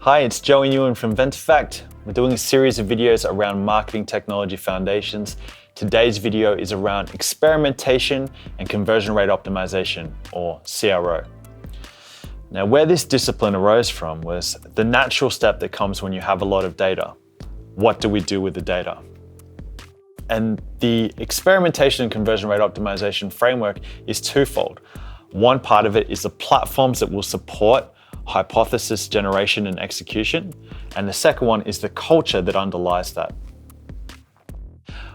Hi, it's Joe and Ewan from Venntifact. We're doing a series of videos around marketing technology foundations. Today's video is around experimentation and conversion rate optimization, or CRO. Now, where this discipline arose from was the natural step that comes when you have a lot of data. What do we do with the data? And the experimentation and conversion rate optimization framework is twofold. One part of it is the platforms that will support hypothesis generation and execution, and the second one is the culture that underlies that.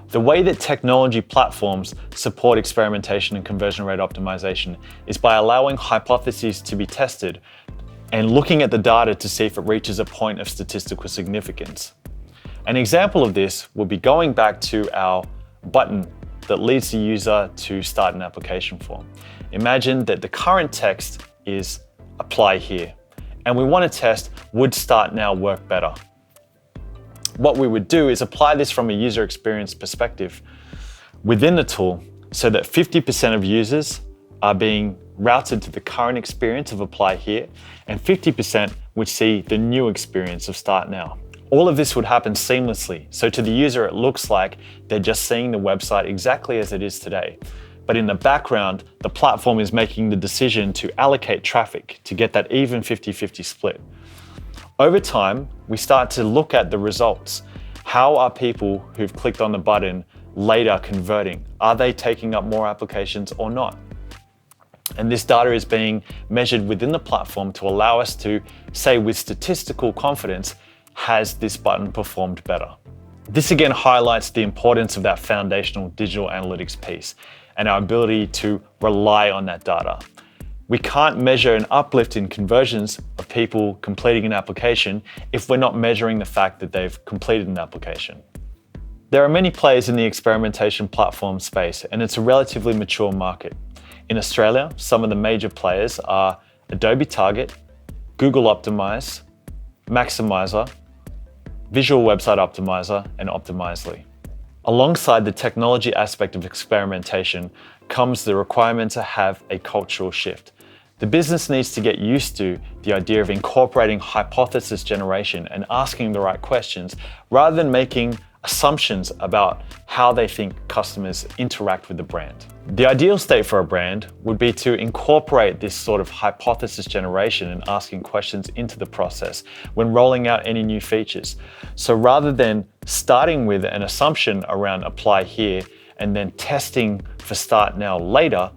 The way that technology platforms support experimentation and conversion rate optimization is by allowing hypotheses to be tested and looking at the data to see if it reaches a point of statistical significance. An example of this would be going back to our button that leads the user to start an application form. Imagine that the current text is apply here, and we want to test, would start now work better? What we would do is apply this from a user experience perspective within the tool so that 50% of users are being routed to the current experience of apply here, and 50% would see the new experience of start now. All of this would happen seamlessly. So to the user, it looks like they're just seeing the website exactly as it is today. But in the background, the platform is making the decision to allocate traffic to get that even 50-50 split. Over time, we start to look at the results. How are people who've clicked on the button later converting? Are they taking up more applications or not? And this data is being measured within the platform to allow us to say with statistical confidence, has this button performed better? This again highlights the importance of that foundational digital analytics piece and our ability to rely on that data. We can't measure an uplift in conversions of people completing an application if we're not measuring the fact that they've completed an application. There are many players in the experimentation platform space, and it's a relatively mature market. In Australia, some of the major players are Adobe Target, Google Optimize, Maximizer, Visual Website Optimizer, and Optimizely. Alongside the technology aspect of experimentation comes the requirement to have a cultural shift. The business needs to get used to the idea of incorporating hypothesis generation and asking the right questions rather than making assumptions about how they think customers interact with the brand. The ideal state for a brand would be to incorporate this sort of hypothesis generation and asking questions into the process when rolling out any new features. So rather than starting with an assumption around apply here and then testing for start now later,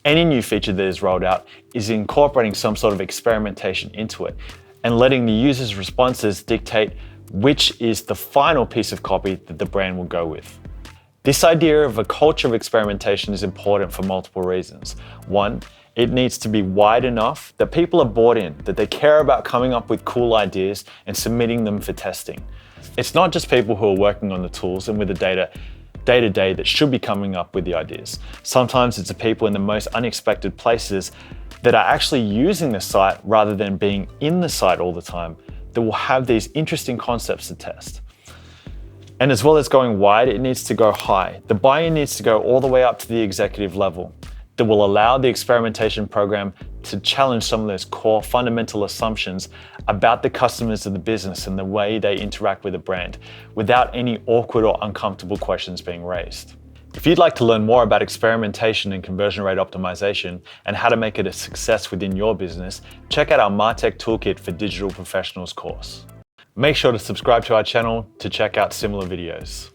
any new feature that is rolled out is incorporating some sort of experimentation into it and letting the user's responses dictate which is the final piece of copy that the brand will go with. This idea of a culture of experimentation is important for multiple reasons. One, it needs to be wide enough that people are bought in, that they care about coming up with cool ideas and submitting them for testing. It's not just people who are working on the tools and with the data day-to-day that should be coming up with the ideas. Sometimes it's the people in the most unexpected places that are actually using the site rather than being in the site all the time that will have these interesting concepts to test. And as well as going wide, it needs to go high. The buy-in needs to go all the way up to the executive level that will allow the experimentation program to challenge some of those core fundamental assumptions about the customers of the business and the way they interact with the brand without any awkward or uncomfortable questions being raised. If you'd like to learn more about experimentation and conversion rate optimization and how to make it a success within your business, check out our MarTech Toolkit for Digital Professionals course. Make sure to subscribe to our channel to check out similar videos.